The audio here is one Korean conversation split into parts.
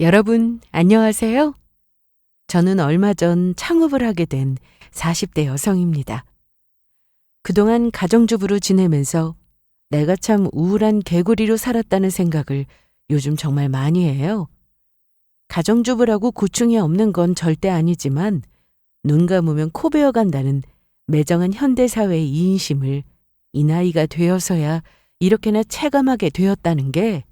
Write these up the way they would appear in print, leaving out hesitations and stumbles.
여러분, 안녕하세요. 저는 얼마 전 창업을 하게 된 40대 여성입니다. 그동안 가정주부로 지내면서 내가 참 우울한 개구리로 살았다는 생각을 요즘 정말 많이 해요. 가정주부라고 고충이 없는 건 절대 아니지만 눈 감으면 코 베어간다는 매정한 현대사회의 이인심을 이 나이가 되어서야 이렇게나 체감하게 되었다는 게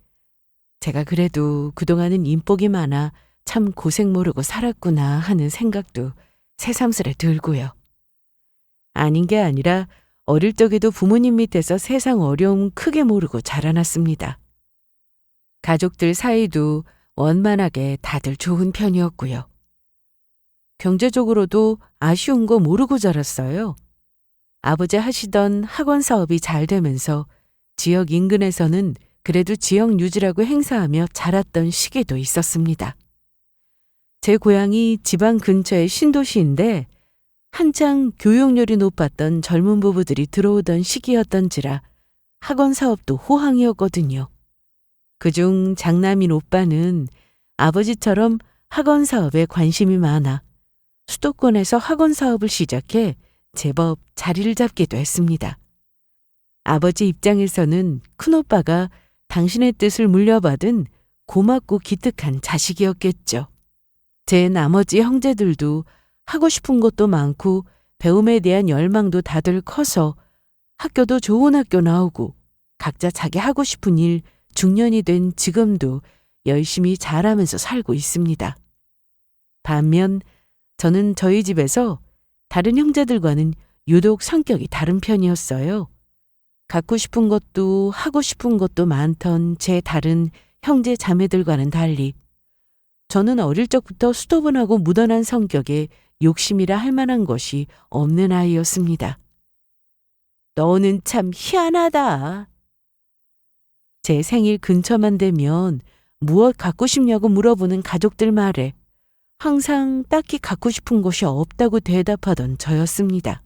제가 그래도 그동안은 인복이 많아 참 고생 모르고 살았구나 하는 생각도 새삼스레 들고요. 아닌 게 아니라 어릴 적에도 부모님 밑에서 세상 어려움 크게 모르고 자라났습니다. 가족들 사이도 원만하게 다들 좋은 편이었고요. 경제적으로도 아쉬운 거 모르고 자랐어요. 아버지 하시던 학원 사업이 잘 되면서 지역 인근에서는 그래도 지역 유지라고 행사하며 자랐던 시기도 있었습니다. 제 고향이 지방 근처의 신도시인데 한창 교육열이 높았던 젊은 부부들이 들어오던 시기였던지라 학원 사업도 호황이었거든요. 그중 장남인 오빠는 아버지처럼 학원 사업에 관심이 많아 수도권에서 학원 사업을 시작해 제법 자리를 잡기도 했습니다. 아버지 입장에서는 큰오빠가 당신의 뜻을 물려받은 고맙고 기특한 자식이었겠죠. 제 나머지 형제들도 하고 싶은 것도 많고 배움에 대한 열망도 다들 커서 학교도 좋은 학교 나오고 각자 자기 하고 싶은 일 중년이 된 지금도 열심히 잘하면서 살고 있습니다. 반면 저는 저희 집에서 다른 형제들과는 유독 성격이 다른 편이었어요. 갖고 싶은 것도 하고 싶은 것도 많던 제 다른 형제 자매들과는 달리 저는 어릴 적부터 수도분하고 무던한 성격에 욕심이라 할 만한 것이 없는 아이였습니다. 너는 참 희한하다. 제 생일 근처만 되면 무엇 갖고 싶냐고 물어보는 가족들 말에 항상 딱히 갖고 싶은 것이 없다고 대답하던 저였습니다.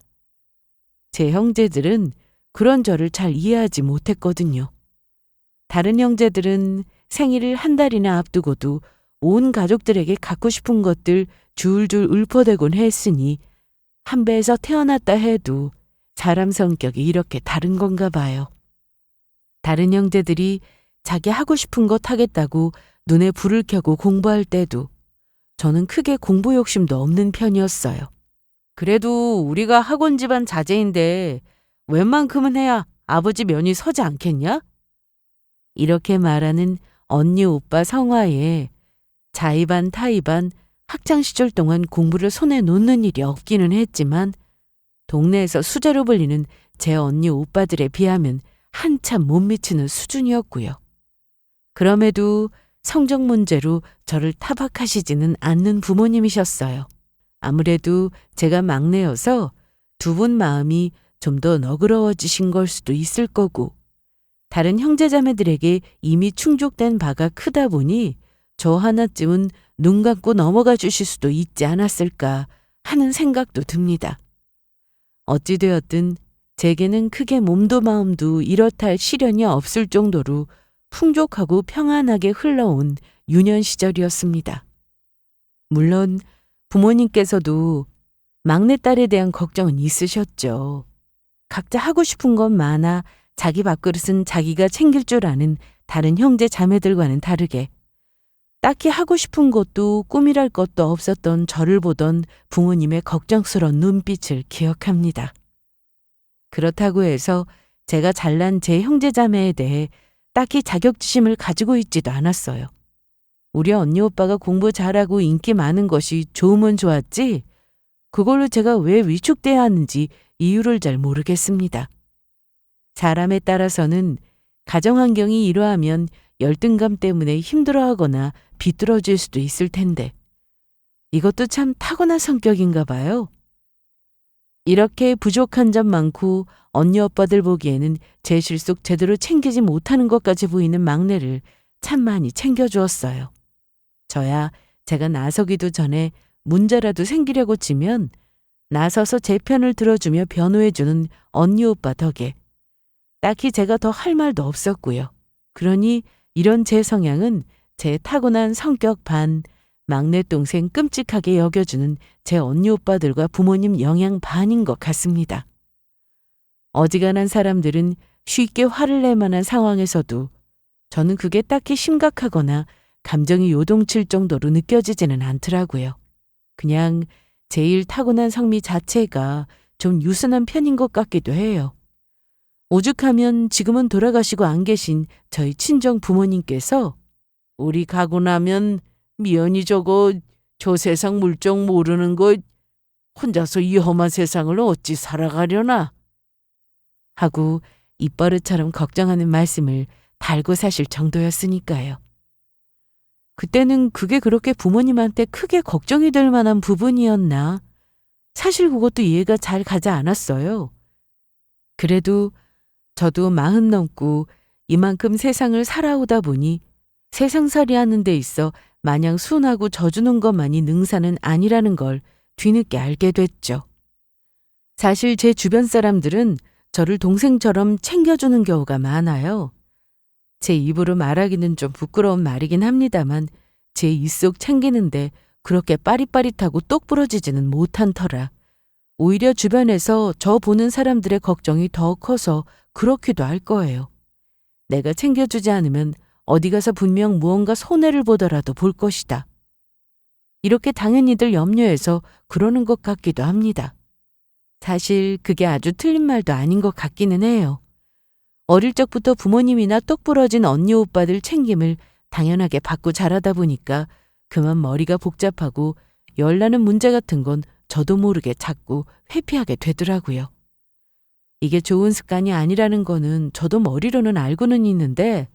제 형제들은 그런 저를 잘 이해하지 못했거든요. 다른 형제들은 생일을 한 달이나 앞두고도 온 가족들에게 갖고 싶은 것들 줄줄 읊어대곤 했으니 한 배에서 태어났다 해도 사람 성격이 이렇게 다른 건가 봐요. 다른 형제들이 자기 하고 싶은 것 하겠다고 눈에 불을 켜고 공부할 때도 저는 크게 공부 욕심도 없는 편이었어요. 그래도 우리가 학원 집안 자제인데 웬만큼은 해야 아버지 면이 서지 않겠냐? 이렇게 말하는 언니 오빠 성화에 자의반 타의반 학창시절 동안 공부를 손에 놓는 일이 없기는 했지만 동네에서 수재로 불리는 제 언니 오빠들에 비하면 한참 못 미치는 수준이었고요. 그럼에도 성적 문제로 저를 타박하시지는 않는 부모님이셨어요. 아무래도 제가 막내여서 두 분 마음이 좀 더 너그러워지신 걸 수도 있을 거고 다른 형제자매들에게 이미 충족된 바가 크다 보니 저 하나쯤은 눈 감고 넘어가 주실 수도 있지 않았을까 하는 생각도 듭니다. 어찌되었든 제게는 크게 몸도 마음도 이렇다 할 시련이 없을 정도로 풍족하고 평안하게 흘러온 유년 시절이었습니다. 물론 부모님께서도 막내딸에 대한 걱정은 있으셨죠. 각자 하고 싶은 건 많아 자기 밥그릇은 자기가 챙길 줄 아는 다른 형제 자매들과는 다르게 딱히 하고 싶은 것도 꿈이랄 것도 없었던 저를 보던 부모님의 걱정스러운 눈빛을 기억합니다. 그렇다고 해서 제가 잘난 제 형제 자매에 대해 딱히 자격지심을 가지고 있지도 않았어요. 우리 언니 오빠가 공부 잘하고 인기 많은 것이 좋으면 좋았지 그걸로 제가 왜 위축돼야 하는지 이유를 잘 모르겠습니다. 사람에 따라서는 가정 환경이 이러하면 열등감 때문에 힘들어하거나 비뚤어질 수도 있을 텐데 이것도 참 타고난 성격인가 봐요. 이렇게 부족한 점 많고 언니 오빠들 보기에는 제 실속 제대로 챙기지 못하는 것까지 보이는 막내를 참 많이 챙겨주었어요. 저야 제가 나서기도 전에 문제라도 생기려고 치면 나서서 제 편을 들어주며 변호해주는 언니 오빠 덕에 딱히 제가 더 할 말도 없었고요. 그러니 이런 제 성향은 제 타고난 성격 반, 막내 동생 끔찍하게 여겨주는 제 언니 오빠들과 부모님 영향 반인 것 같습니다. 어지간한 사람들은 쉽게 화를 낼 만한 상황에서도 저는 그게 딱히 심각하거나 감정이 요동칠 정도로 느껴지지는 않더라고요. 그냥 제일 타고난 성미 자체가 좀 유순한 편인 것 같기도 해요. 오죽하면 지금은 돌아가시고 안 계신 저희 친정 부모님께서 우리 가고 나면 미연이 저거 저 세상 물정 모르는 거 혼자서 이 험한 세상을 어찌 살아가려나 하고 입버릇처럼 걱정하는 말씀을 달고 사실 정도였으니까요. 그때는 그게 그렇게 부모님한테 크게 걱정이 될 만한 부분이었나? 사실 그것도 이해가 잘 가지 않았어요. 그래도 저도 40 넘고 이만큼 세상을 살아오다 보니 세상살이 하는 데 있어 마냥 순하고 져주는 것만이 능사는 아니라는 걸 뒤늦게 알게 됐죠. 사실 제 주변 사람들은 저를 동생처럼 챙겨주는 경우가 많아요. 제 입으로 말하기는 좀 부끄러운 말이긴 합니다만 제 입속 챙기는데 그렇게 빠릿빠릿하고 똑부러지지는 못한 터라 오히려 주변에서 저 보는 사람들의 걱정이 더 커서 그렇기도 할 거예요. 내가 챙겨주지 않으면 어디 가서 분명 무언가 손해를 보더라도 볼 것이다. 이렇게 당연히들 염려해서 그러는 것 같기도 합니다. 사실 그게 아주 틀린 말도 아닌 것 같기는 해요. 어릴 적부터 부모님이나 똑부러진 언니 오빠들 챙김을 당연하게 받고 자라다 보니까 그만 머리가 복잡하고 열나는 문제 같은 건 저도 모르게 자꾸 회피하게 되더라고요. 이게 좋은 습관이 아니라는 거는 저도 머리로는 알고는 있는데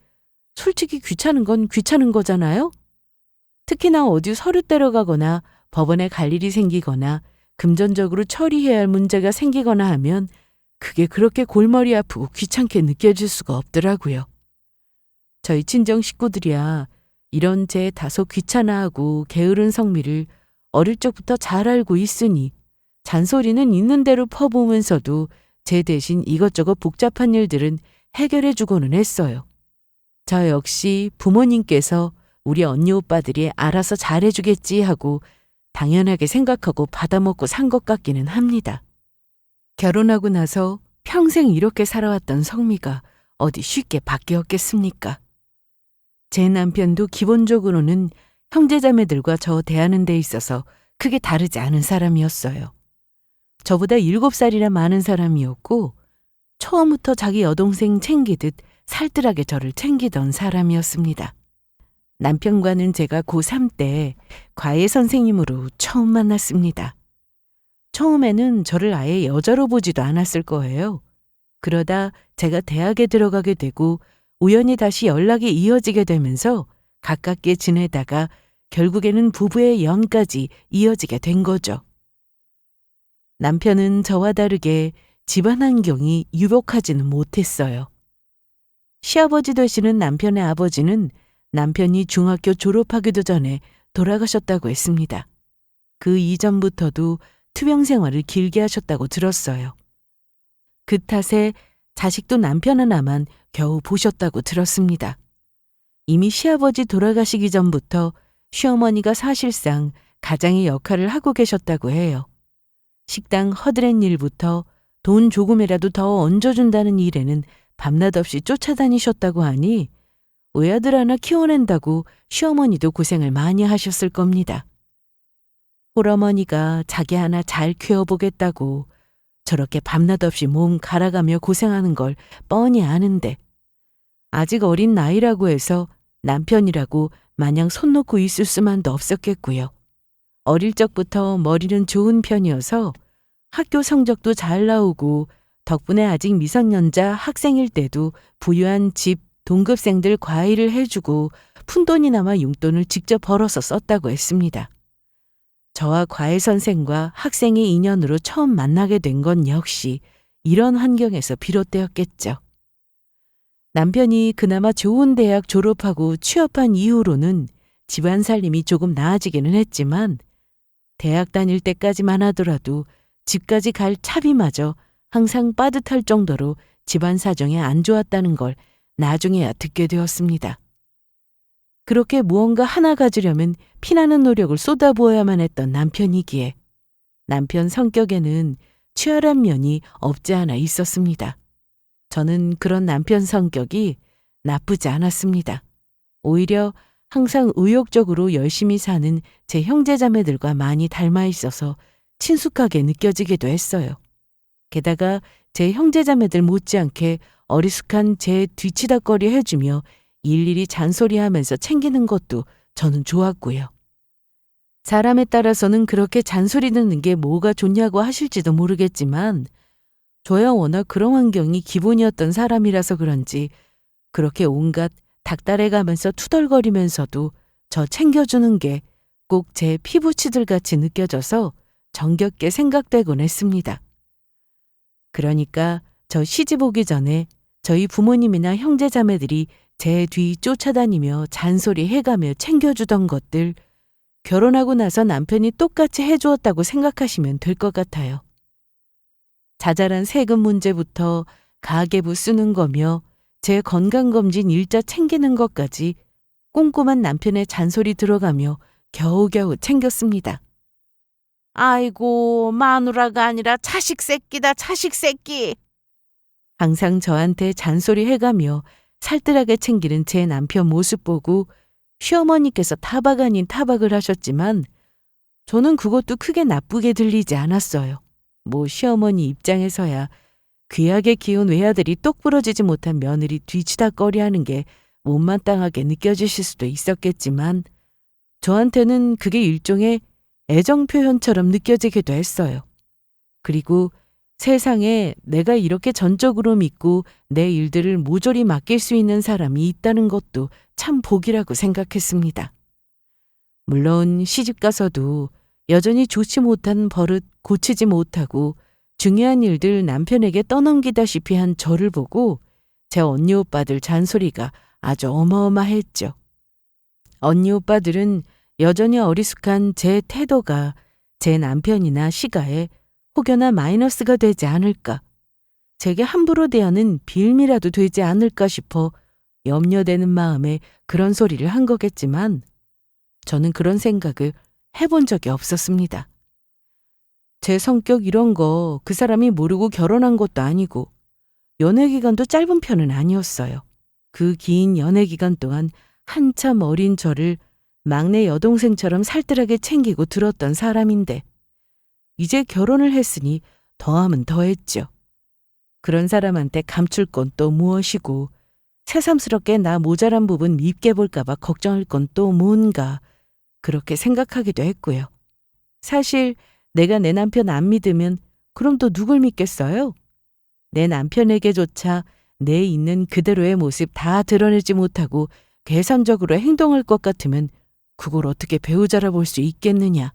솔직히 귀찮은 건 귀찮은 거잖아요? 특히나 어디 서류 떼러 가거나 법원에 갈 일이 생기거나 금전적으로 처리해야 할 문제가 생기거나 하면 그게 그렇게 골머리 아프고 귀찮게 느껴질 수가 없더라고요. 저희 친정 식구들이야 이런 제 다소 귀찮아하고 게으른 성미를 어릴 적부터 잘 알고 있으니 잔소리는 있는 대로 퍼부으면서도 제 대신 이것저것 복잡한 일들은 해결해 주고는 했어요. 저 역시 부모님께서 우리 언니 오빠들이 알아서 잘해주겠지 하고 당연하게 생각하고 받아먹고 산 것 같기는 합니다. 결혼하고 나서 평생 이렇게 살아왔던 성미가 어디 쉽게 바뀌었겠습니까? 제 남편도 기본적으로는 형제자매들과 저 대하는 데 있어서 크게 다르지 않은 사람이었어요. 저보다 7살이나 많은 사람이었고 처음부터 자기 여동생 챙기듯 살뜰하게 저를 챙기던 사람이었습니다. 남편과는 제가 고3 때 과외 선생님으로 처음 만났습니다. 처음에는 저를 아예 여자로 보지도 않았을 거예요. 그러다 제가 대학에 들어가게 되고 우연히 다시 연락이 이어지게 되면서 가깝게 지내다가 결국에는 부부의 연까지 이어지게 된 거죠. 남편은 저와 다르게 집안 환경이 유복하지는 못했어요. 시아버지 되시는 남편의 아버지는 남편이 중학교 졸업하기도 전에 돌아가셨다고 했습니다. 그 이전부터도 투병 생활을 길게 하셨다고 들었어요. 그 탓에 자식도 남편 하나만 겨우 보셨다고 들었습니다. 이미 시아버지 돌아가시기 전부터 시어머니가 사실상 가장의 역할을 하고 계셨다고 해요. 식당 허드렛 일부터 돈 조금이라도 더 얹어준다는 일에는 밤낮 없이 쫓아다니셨다고 하니 외아들 하나 키워낸다고 시어머니도 고생을 많이 하셨을 겁니다. 홀어머니가 자기 하나 잘 키워보겠다고 저렇게 밤낮 없이 몸 갈아가며 고생하는 걸 뻔히 아는데 아직 어린 나이라고 해서 남편이라고 마냥 손 놓고 있을 수만도 없었겠고요. 어릴 적부터 머리는 좋은 편이어서 학교 성적도 잘 나오고 덕분에 아직 미성년자 학생일 때도 부유한 집 동급생들 과외를 해주고 푼돈이나마 용돈을 직접 벌어서 썼다고 했습니다. 저와 과외 선생과 학생의 인연으로 처음 만나게 된 건 역시 이런 환경에서 비롯되었겠죠. 남편이 그나마 좋은 대학 졸업하고 취업한 이후로는 집안 살림이 조금 나아지기는 했지만 대학 다닐 때까지만 하더라도 집까지 갈 차비마저 항상 빠듯할 정도로 집안 사정이 안 좋았다는 걸 나중에야 듣게 되었습니다. 그렇게 무언가 하나 가지려면 피나는 노력을 쏟아부어야만 했던 남편이기에 남편 성격에는 치열한 면이 없지 않아 있었습니다. 저는 그런 남편 성격이 나쁘지 않았습니다. 오히려 항상 의욕적으로 열심히 사는 제 형제자매들과 많이 닮아 있어서 친숙하게 느껴지기도 했어요. 게다가 제 형제자매들 못지않게 어리숙한 제 뒤치다꺼리 해주며 일일이 잔소리하면서 챙기는 것도 저는 좋았고요. 사람에 따라서는 그렇게 잔소리 듣는 게 뭐가 좋냐고 하실지도 모르겠지만 저야 워낙 그런 환경이 기본이었던 사람이라서 그런지 그렇게 온갖 닥달해가면서 투덜거리면서도 저 챙겨주는 게 꼭 제 피부치들 같이 느껴져서 정겹게 생각되곤 했습니다. 그러니까 저 시집 오기 전에 저희 부모님이나 형제자매들이 제 뒤 쫓아다니며 잔소리 해가며 챙겨주던 것들 결혼하고 나서 남편이 똑같이 해주었다고 생각하시면 될 것 같아요. 자잘한 세금 문제부터 가계부 쓰는 거며 제 건강검진 일자 챙기는 것까지 꼼꼼한 남편의 잔소리 들어가며 겨우겨우 챙겼습니다. 아이고, 마누라가 아니라 자식 새끼다, 자식 새끼. 항상 저한테 잔소리 해가며 살뜰하게 챙기는 제 남편 모습 보고 시어머니께서 타박 아닌 타박을 하셨지만 저는 그것도 크게 나쁘게 들리지 않았어요. 뭐 시어머니 입장에서야 귀하게 키운 외아들이 똑부러지지 못한 며느리 뒤치다꺼리하는 게 못마땅하게 느껴지실 수도 있었겠지만 저한테는 그게 일종의 애정 표현처럼 느껴지기도 했어요. 그리고 세상에 내가 이렇게 전적으로 믿고 내 일들을 모조리 맡길 수 있는 사람이 있다는 것도 참 복이라고 생각했습니다. 물론 시집가서도 여전히 좋지 못한 버릇 고치지 못하고 중요한 일들 남편에게 떠넘기다시피 한 저를 보고 제 언니 오빠들 잔소리가 아주 어마어마했죠. 언니 오빠들은 여전히 어리숙한 제 태도가 제 남편이나 시가에 혹여나 마이너스가 되지 않을까, 제게 함부로 대하는 빌미라도 되지 않을까 싶어 염려되는 마음에 그런 소리를 한 거겠지만 저는 그런 생각을 해본 적이 없었습니다. 제 성격 이런 거 그 사람이 모르고 결혼한 것도 아니고 연애 기간도 짧은 편은 아니었어요. 그 긴 연애 기간 동안 한참 어린 저를 막내 여동생처럼 살뜰하게 챙기고 들었던 사람인데 이제 결혼을 했으니 더하면 더했죠. 그런 사람한테 감출 건 또 무엇이고 새삼스럽게 나 모자란 부분 밉게 볼까봐 걱정할 건 또 뭔가 그렇게 생각하기도 했고요. 사실 내가 내 남편 안 믿으면 그럼 또 누굴 믿겠어요? 내 남편에게조차 내 있는 그대로의 모습 다 드러내지 못하고 계산적으로 행동할 것 같으면 그걸 어떻게 배우자라 볼 수 있겠느냐.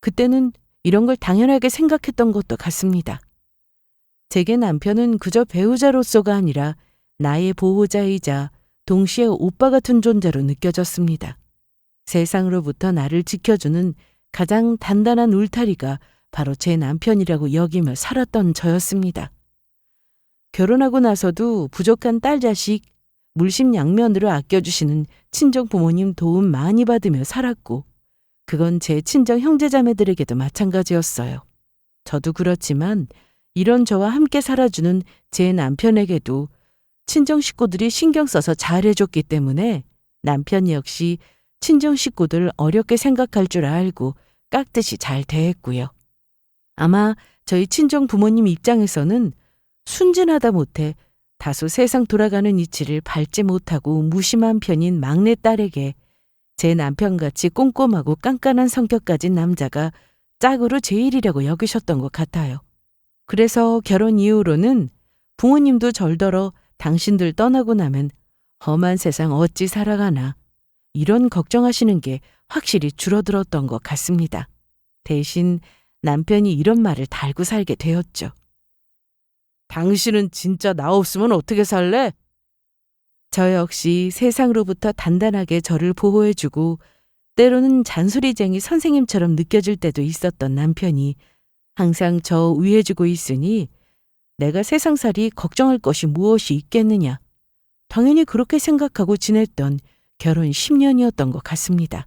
그때는 이런 걸 당연하게 생각했던 것도 같습니다. 제게 남편은 그저 배우자로서가 아니라 나의 보호자이자 동시에 오빠 같은 존재로 느껴졌습니다. 세상으로부터 나를 지켜주는 가장 단단한 울타리가 바로 제 남편이라고 여기며 살았던 저였습니다. 결혼하고 나서도 부족한 딸 자식 물심양면으로 아껴주시는 친정 부모님 도움 많이 받으며 살았고 그건 제 친정 형제자매들에게도 마찬가지였어요. 저도 그렇지만 이런 저와 함께 살아주는 제 남편에게도 친정 식구들이 신경 써서 잘해줬기 때문에 남편 역시 친정 식구들 어렵게 생각할 줄 알고 깍듯이 잘 대했고요. 아마 저희 친정 부모님 입장에서는 순진하다 못해 다소 세상 돌아가는 이치를 밟지 못하고 무심한 편인 막내딸에게 제 남편같이 꼼꼼하고 깐깐한 성격 가진 남자가 짝으로 제일이라고 여기셨던 것 같아요. 그래서 결혼 이후로는 부모님도 절더러 당신들 떠나고 나면 험한 세상 어찌 살아가나 이런 걱정하시는 게 확실히 줄어들었던 것 같습니다. 대신 남편이 이런 말을 달고 살게 되었죠. 당신은 진짜 나 없으면 어떻게 살래? 저 역시 세상으로부터 단단하게 저를 보호해주고 때로는 잔소리쟁이 선생님처럼 느껴질 때도 있었던 남편이 항상 저 위해주고 있으니 내가 세상살이 걱정할 것이 무엇이 있겠느냐. 당연히 그렇게 생각하고 지냈던 결혼 10년이었던 것 같습니다.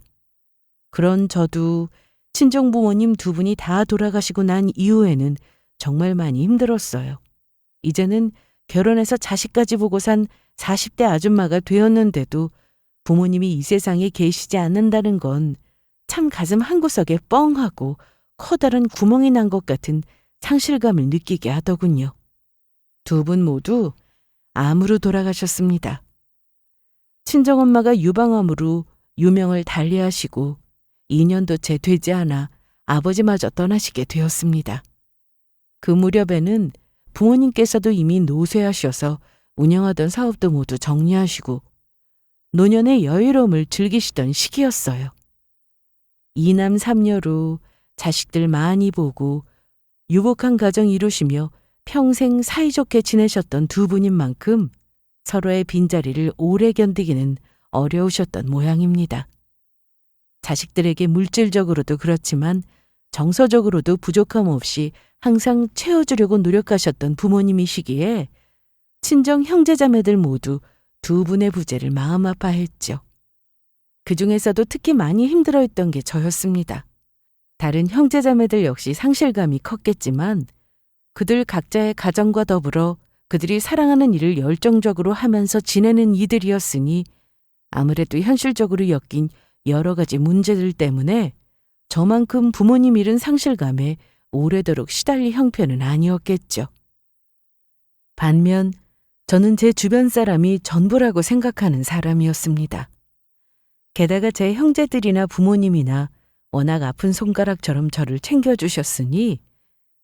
그런 저도 친정 부모님 두 분이 다 돌아가시고 난 이후에는 정말 많이 힘들었어요. 이제는 결혼해서 자식까지 보고 산 40대 아줌마가 되었는데도 부모님이 이 세상에 계시지 않는다는 건 참 가슴 한구석에 뻥하고 커다란 구멍이 난 것 같은 상실감을 느끼게 하더군요. 두 분 모두 암으로 돌아가셨습니다. 친정엄마가 유방암으로 유명을 달리하시고 2년도 채 되지 않아 아버지마저 떠나시게 되었습니다. 그 무렵에는 부모님께서도 이미 노쇠하셔서 운영하던 사업도 모두 정리하시고 노년의 여유로움을 즐기시던 시기였어요. 2남 3녀로 자식들 많이 보고 유복한 가정 이루시며 평생 사이좋게 지내셨던 두 분인 만큼 서로의 빈자리를 오래 견디기는 어려우셨던 모양입니다. 자식들에게 물질적으로도 그렇지만 정서적으로도 부족함 없이 항상 채워주려고 노력하셨던 부모님이시기에 친정 형제자매들 모두 두 분의 부재를 마음 아파했죠. 그 중에서도 특히 많이 힘들어했던 게 저였습니다. 다른 형제자매들 역시 상실감이 컸겠지만 그들 각자의 가정과 더불어 그들이 사랑하는 일을 열정적으로 하면서 지내는 이들이었으니 아무래도 현실적으로 엮인 여러 가지 문제들 때문에 저만큼 부모님 잃은 상실감에 오래도록 시달릴 형편은 아니었겠죠. 반면 저는 제 주변 사람이 전부라고 생각하는 사람이었습니다. 게다가 제 형제들이나 부모님이나 워낙 아픈 손가락처럼 저를 챙겨주셨으니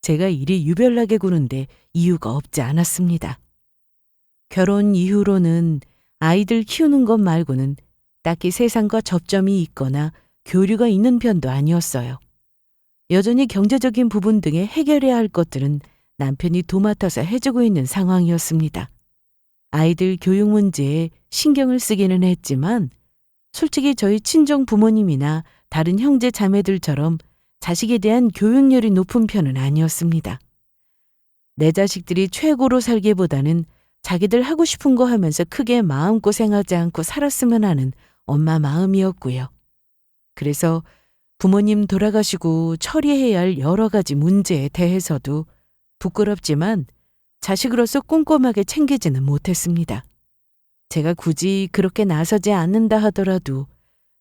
제가 일이 유별나게 구는데 이유가 없지 않았습니다. 결혼 이후로는 아이들 키우는 것 말고는 딱히 세상과 접점이 있거나 교류가 있는 편도 아니었어요. 여전히 경제적인 부분 등에 해결해야 할 것들은 남편이 도맡아서 해주고 있는 상황이었습니다. 아이들 교육 문제에 신경을 쓰기는 했지만 솔직히 저희 친정 부모님이나 다른 형제 자매들처럼 자식에 대한 교육열이 높은 편은 아니었습니다. 내 자식들이 최고로 살기보다는 자기들 하고 싶은 거 하면서 크게 마음고생하지 않고 살았으면 하는 엄마 마음이었고요. 그래서 부모님 돌아가시고 처리해야 할 여러 가지 문제에 대해서도 부끄럽지만 자식으로서 꼼꼼하게 챙기지는 못했습니다. 제가 굳이 그렇게 나서지 않는다 하더라도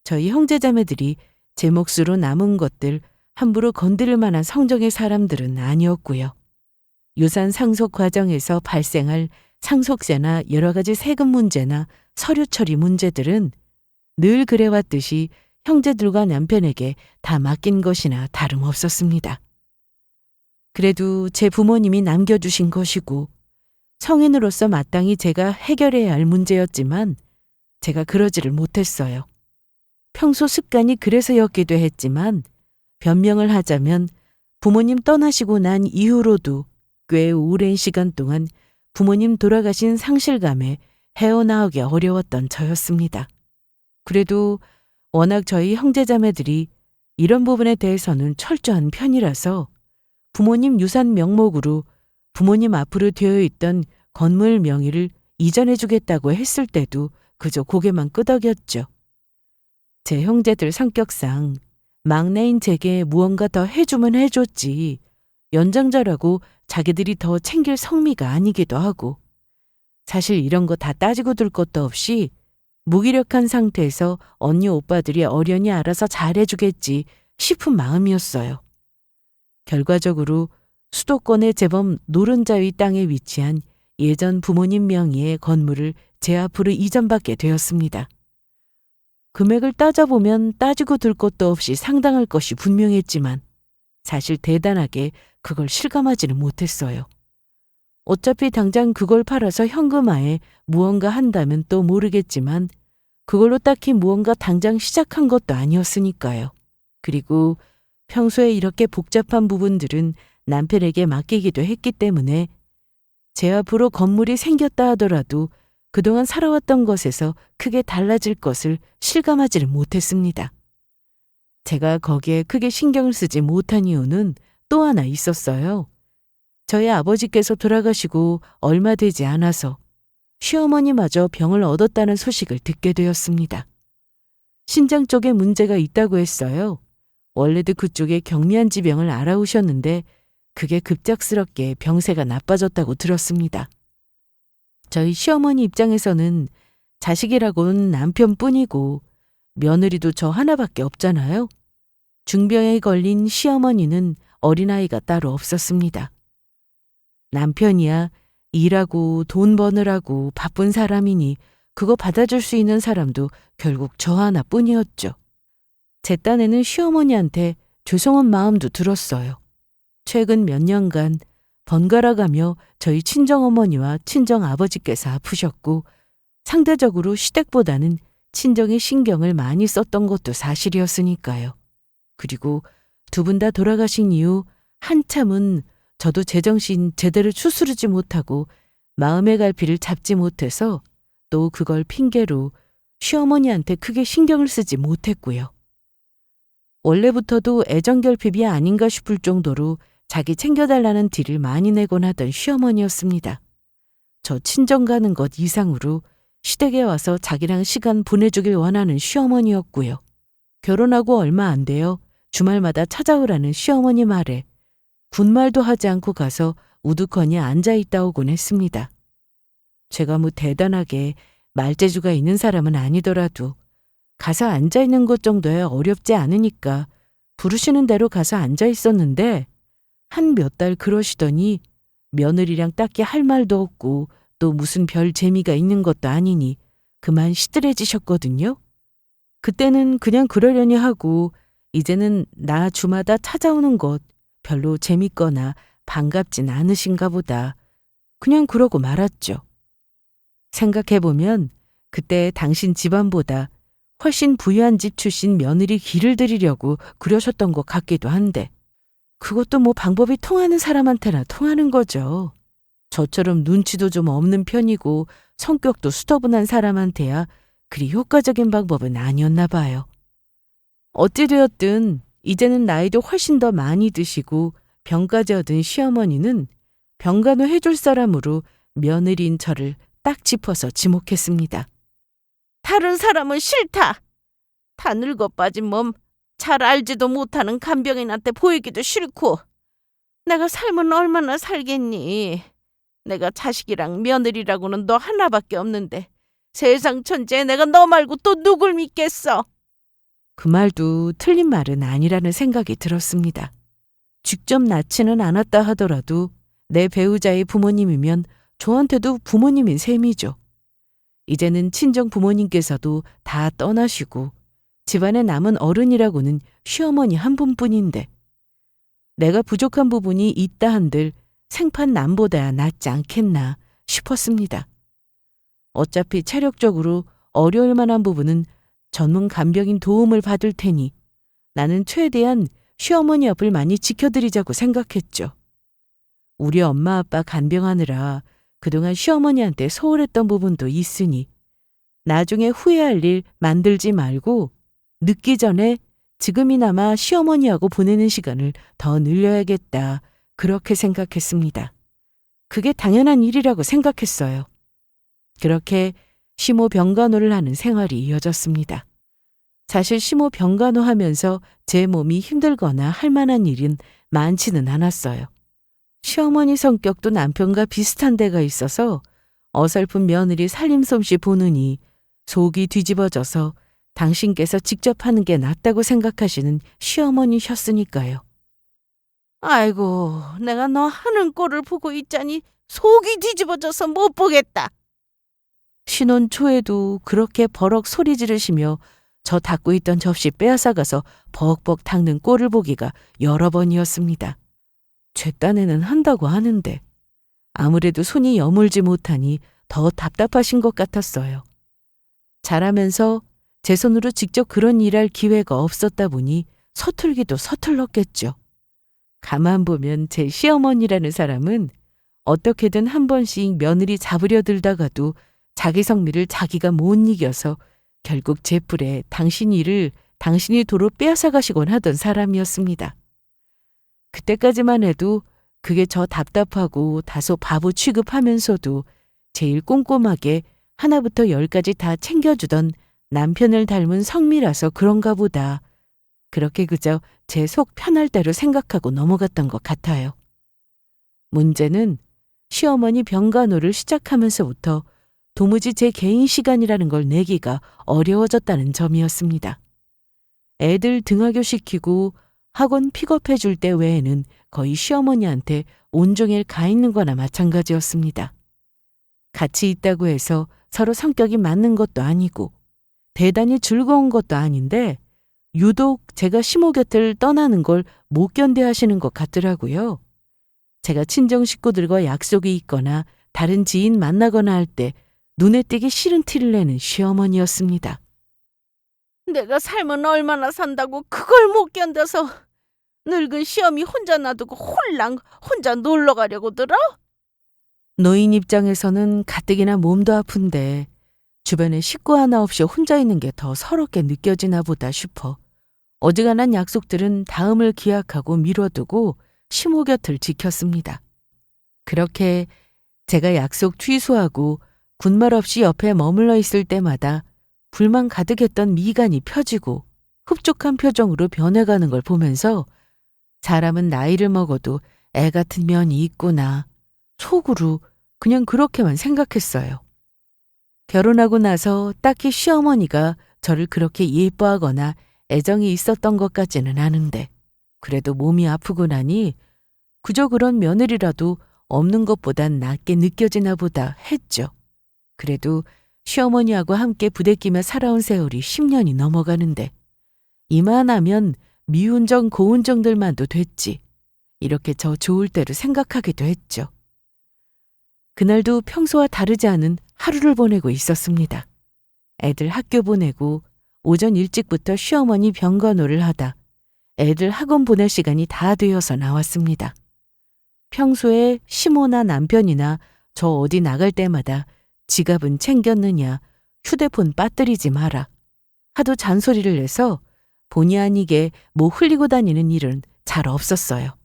저희 형제자매들이 제 몫으로 남은 것들 함부로 건드릴 만한 성정의 사람들은 아니었고요. 유산 상속 과정에서 발생할 상속세나 여러 가지 세금 문제나 서류 처리 문제들은 늘 그래왔듯이 형제들과 남편에게 다 맡긴 것이나 다름없었습니다. 그래도 제 부모님이 남겨주신 것이고 성인으로서 마땅히 제가 해결해야 할 문제였지만 제가 그러지를 못했어요. 평소 습관이 그래서였기도 했지만 변명을 하자면 부모님 떠나시고 난 이후로도 꽤 오랜 시간 동안 부모님 돌아가신 상실감에 헤어나오기 어려웠던 저였습니다. 그래도 워낙 저희 형제자매들이 이런 부분에 대해서는 철저한 편이라서 부모님 유산 명목으로 부모님 앞으로 되어 있던 건물 명의를 이전해 주겠다고 했을 때도 그저 고개만 끄덕였죠. 제 형제들 성격상 막내인 제게 무언가 더 해주면 해줬지 연장자라고 자기들이 더 챙길 성미가 아니기도 하고 사실 이런 거 다 따지고 둘 것도 없이 무기력한 상태에서 언니 오빠들이 어련히 알아서 잘해주겠지 싶은 마음이었어요. 결과적으로 수도권의 제법 노른자 위 땅에 위치한 예전 부모님 명의의 건물을 제 앞으로 이전받게 되었습니다. 금액을 따져보면 따지고 둘 것도 없이 상당할 것이 분명했지만 사실 대단하게 그걸 실감하지는 못했어요. 어차피 당장 그걸 팔아서 현금화에 무언가 한다면 또 모르겠지만 그걸로 딱히 무언가 당장 시작한 것도 아니었으니까요. 그리고 평소에 이렇게 복잡한 부분들은 남편에게 맡기기도 했기 때문에 제 앞으로 건물이 생겼다 하더라도 그동안 살아왔던 것에서 크게 달라질 것을 실감하지를 못했습니다. 제가 거기에 크게 신경을 쓰지 못한 이유는 또 하나 있었어요. 저희 아버지께서 돌아가시고 얼마 되지 않아서 시어머니마저 병을 얻었다는 소식을 듣게 되었습니다. 신장 쪽에 문제가 있다고 했어요. 원래도 그쪽에 경미한 지병을 알아오셨는데 그게 급작스럽게 병세가 나빠졌다고 들었습니다. 저희 시어머니 입장에서는 자식이라고는 남편뿐이고 며느리도 저 하나밖에 없잖아요. 중병에 걸린 시어머니는 어린아이가 따로 없었습니다. 남편이야 일하고 돈 버느라고 바쁜 사람이니 그거 받아줄 수 있는 사람도 결국 저 하나뿐이었죠. 제 딴에는 시어머니한테 죄송한 마음도 들었어요. 최근 몇 년간 번갈아가며 저희 친정어머니와 친정아버지께서 아프셨고 상대적으로 시댁보다는 친정에 신경을 많이 썼던 것도 사실이었으니까요. 그리고 두 분 다 돌아가신 이후 한참은 저도 제정신 제대로 추스르지 못하고 마음의 갈피를 잡지 못해서 또 그걸 핑계로 시어머니한테 크게 신경을 쓰지 못했고요. 원래부터도 애정결핍이 아닌가 싶을 정도로 자기 챙겨달라는 딜을 많이 내곤 하던 시어머니였습니다. 저 친정 가는 것 이상으로 시댁에 와서 자기랑 시간 보내주길 원하는 시어머니였고요. 결혼하고 얼마 안 되어 주말마다 찾아오라는 시어머니 말에 군말도 하지 않고 가서 우두커니 앉아있다 오곤 했습니다. 제가 뭐 대단하게 말재주가 있는 사람은 아니더라도 가서 앉아있는 것 정도야 어렵지 않으니까 부르시는 대로 가서 앉아있었는데 한 몇 달 그러시더니 며느리랑 딱히 할 말도 없고 또 무슨 별 재미가 있는 것도 아니니 그만 시들해지셨거든요. 그때는 그냥 그러려니 하고 이제는 나 주마다 찾아오는 것 별로 재밌거나 반갑진 않으신가 보다. 그냥 그러고 말았죠. 생각해보면 그때 당신 집안보다 훨씬 부유한 집 출신 며느리 길을 들이려고 그러셨던 것 같기도 한데 그것도 뭐 방법이 통하는 사람한테나 통하는 거죠. 저처럼 눈치도 좀 없는 편이고 성격도 수더분한 사람한테야 그리 효과적인 방법은 아니었나 봐요. 어찌되었든 이제는 나이도 훨씬 더 많이 드시고 병까지 얻은 시어머니는 병간호 해줄 사람으로 며느리인 저를 딱 짚어서 지목했습니다. 다른 사람은 싫다. 다 늙어 빠진 몸 잘 알지도 못하는 간병인한테 보이기도 싫고 내가 삶은 얼마나 살겠니. 내가 자식이랑 며느리라고는 너 하나밖에 없는데 세상 천지에 내가 너 말고 또 누굴 믿겠어. 그 말도 틀린 말은 아니라는 생각이 들었습니다. 직접 낳지는 않았다 하더라도 내 배우자의 부모님이면 저한테도 부모님인 셈이죠. 이제는 친정 부모님께서도 다 떠나시고 집안에 남은 어른이라고는 시어머니 한 분뿐인데 내가 부족한 부분이 있다 한들 생판 남보다야 낫지 않겠나 싶었습니다. 어차피 체력적으로 어려울 만한 부분은 전문 간병인 도움을 받을 테니 나는 최대한 시어머니 옆을 많이 지켜드리자고 생각했죠. 우리 엄마 아빠 간병하느라 그동안 시어머니한테 소홀했던 부분도 있으니 나중에 후회할 일 만들지 말고 늦기 전에 지금이나마 시어머니하고 보내는 시간을 더 늘려야겠다. 그렇게 생각했습니다. 그게 당연한 일이라고 생각했어요. 그렇게 시모 병간호를 하는 생활이 이어졌습니다. 사실 시모 병간호 하면서 제 몸이 힘들거나 할 만한 일은 많지는 않았어요. 시어머니 성격도 남편과 비슷한 데가 있어서 어설픈 며느리 살림솜씨 보느니 속이 뒤집어져서 당신께서 직접 하는 게 낫다고 생각하시는 시어머니셨으니까요. 아이고 내가 너 하는 꼴을 보고 있자니 속이 뒤집어져서 못 보겠다. 신혼 초에도 그렇게 버럭 소리 지르시며 저 닦고 있던 접시 빼앗아가서 벅벅 닦는 꼴을 보기가 여러 번이었습니다. 제 딴에는 한다고 하는데 아무래도 손이 여물지 못하니 더 답답하신 것 같았어요. 자라면서 제 손으로 직접 그런 일할 기회가 없었다 보니 서툴기도 서툴렀겠죠. 가만 보면 제 시어머니라는 사람은 어떻게든 한 번씩 며느리 잡으려 들다가도 자기 성미를 자기가 못 이겨서 결국 제 뿔에 당신 일을 당신이 도로 빼앗아 가시곤 하던 사람이었습니다. 그때까지만 해도 그게 저 답답하고 다소 바보 취급하면서도 제일 꼼꼼하게 하나부터 열까지 다 챙겨주던 남편을 닮은 성미라서 그런가 보다. 그렇게 그저 제 속 편할 대로 생각하고 넘어갔던 것 같아요. 문제는 시어머니 병간호를 시작하면서부터 도무지 제 개인 시간이라는 걸 내기가 어려워졌다는 점이었습니다. 애들 등하교시키고 학원 픽업해 줄 때 외에는 거의 시어머니한테 온종일 가 있는 거나 마찬가지였습니다. 같이 있다고 해서 서로 성격이 맞는 것도 아니고 대단히 즐거운 것도 아닌데 유독 제가 시모 곁을 떠나는 걸 못 견뎌 하시는 것 같더라고요. 제가 친정 식구들과 약속이 있거나 다른 지인 만나거나 할 때 눈에 띄기 싫은 티를 내는 시어머니였습니다. 내가 삶은 얼마나 산다고 그걸 못 견뎌서 늙은 시어미 혼자 놔두고 홀랑 혼자 놀러 가려고 들어? 노인 입장에서는 가뜩이나 몸도 아픈데 주변에 식구 하나 없이 혼자 있는 게 더 서럽게 느껴지나 보다 싶어 어지간한 약속들은 다음을 기약하고 미뤄두고 시모 곁을 지켰습니다. 그렇게 제가 약속 취소하고 군말 없이 옆에 머물러 있을 때마다 불만 가득했던 미간이 펴지고 흡족한 표정으로 변해가는 걸 보면서 사람은 나이를 먹어도 애 같은 면이 있구나. 속으로 그냥 그렇게만 생각했어요. 결혼하고 나서 딱히 시어머니가 저를 그렇게 예뻐하거나 애정이 있었던 것 같지는 않은데 그래도 몸이 아프고 나니 그저 그런 며느리라도 없는 것보단 낫게 느껴지나 보다 했죠. 그래도 시어머니하고 함께 부대끼며 살아온 세월이 10년이 넘어가는데 이만하면 미운정 고운정들만도 됐지. 이렇게 저 좋을 대로 생각하기도 했죠. 그날도 평소와 다르지 않은 하루를 보내고 있었습니다. 애들 학교 보내고 오전 일찍부터 시어머니 병간호를 하다 애들 학원 보낼 시간이 다 되어서 나왔습니다. 평소에 시모나 남편이나 저 어디 나갈 때마다 지갑은 챙겼느냐, 휴대폰 빠뜨리지 마라. 하도 잔소리를 내서 본의 아니게 뭐 흘리고 다니는 일은 잘 없었어요.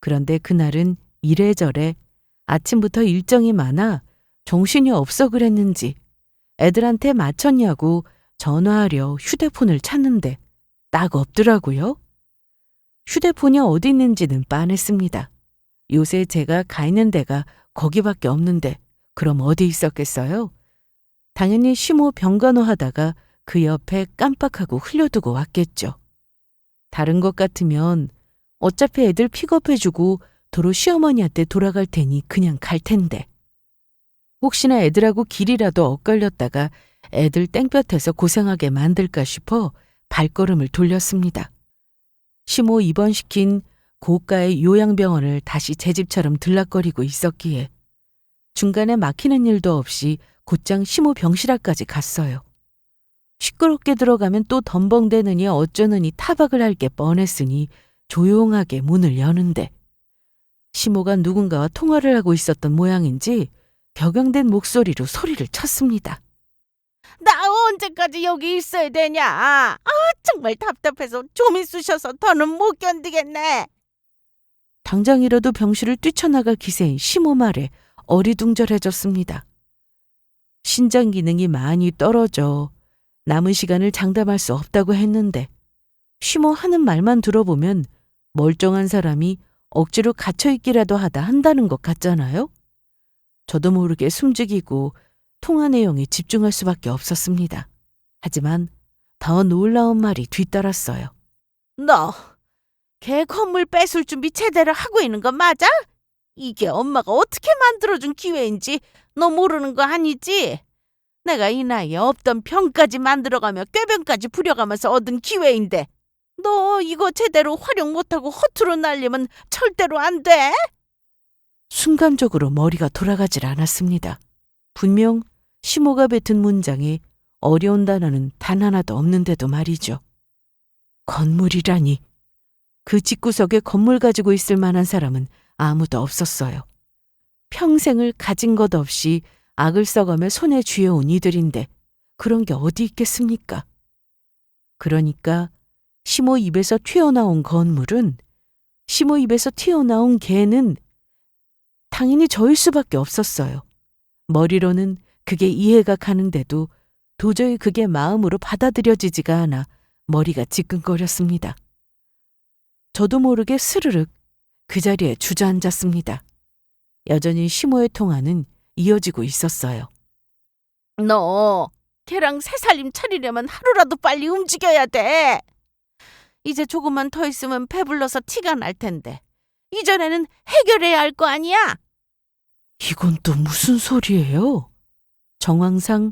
그런데 그날은 이래저래 아침부터 일정이 많아 정신이 없어 그랬는지 애들한테 맞췄냐고 전화하려 휴대폰을 찾는데 딱 없더라고요. 휴대폰이 어디 있는지는 빤했습니다. 요새 제가 가 있는 데가 거기밖에 없는데 그럼 어디 있었겠어요? 당연히 시모 병간호 하다가 그 옆에 깜빡하고 흘려두고 왔겠죠. 다른 것 같으면 어차피 애들 픽업해주고 도로 시어머니한테 돌아갈 테니 그냥 갈 텐데. 혹시나 애들하고 길이라도 엇갈렸다가 애들 땡볕에서 고생하게 만들까 싶어 발걸음을 돌렸습니다. 시모 입원시킨 고가의 요양병원을 다시 제 집처럼 들락거리고 있었기에 중간에 막히는 일도 없이 곧장 시모 병실앞까지 갔어요. 시끄럽게 들어가면 또 덤벙대느니 어쩌느니 타박을 할 게 뻔했으니 조용하게 문을 여는데 시모가 누군가와 통화를 하고 있었던 모양인지 격양된 목소리로 소리를 쳤습니다. 나 언제까지 여기 있어야 되냐? 아, 정말 답답해서 좀 있으셔서 더는 못 견디겠네. 당장이라도 병실을 뛰쳐나갈 기세인 시모 말에 어리둥절해졌습니다. 신장 기능이 많이 떨어져 남은 시간을 장담할 수 없다고 했는데 시모 하는 말만 들어보면 멀쩡한 사람이 억지로 갇혀있기라도 하다 한다는 것 같잖아요? 저도 모르게 숨죽이고 통화 내용에 집중할 수밖에 없었습니다. 하지만 더 놀라운 말이 뒤따랐어요. 너, 걔 건물 뺏을 준비 제대로 하고 있는 거 맞아? 이게 엄마가 어떻게 만들어준 기회인지 너 모르는 거 아니지? 내가 이 나이에 없던 병까지 만들어가며 꾀병까지 부려가면서 얻은 기회인데 너 이거 제대로 활용 못하고 허투루 날리면 절대로 안 돼. 순간적으로 머리가 돌아가질 않았습니다. 분명 시모가 뱉은 문장에 어려운 단어는 단 하나도 없는데도 말이죠. 건물이라니. 그 집구석에 건물 가지고 있을 만한 사람은 아무도 없었어요. 평생을 가진 것 없이 악을 써가며 손에 쥐어온 이들인데 그런 게 어디 있겠습니까? 그러니까 시모 입에서 튀어나온 건물은, 시모 입에서 튀어나온 개는 당연히 저일 수밖에 없었어요. 머리로는 그게 이해가 가는데도 도저히 그게 마음으로 받아들여지지가 않아 머리가 지끈거렸습니다. 저도 모르게 스르륵 그 자리에 주저앉았습니다. 여전히 시모의 통화는 이어지고 있었어요. 너 걔랑 새살림 차리려면 하루라도 빨리 움직여야 돼. 이제 조금만 더 있으면 배불러서 티가 날 텐데 이전에는 해결해야 할 거 아니야? 이건 또 무슨 소리예요? 정황상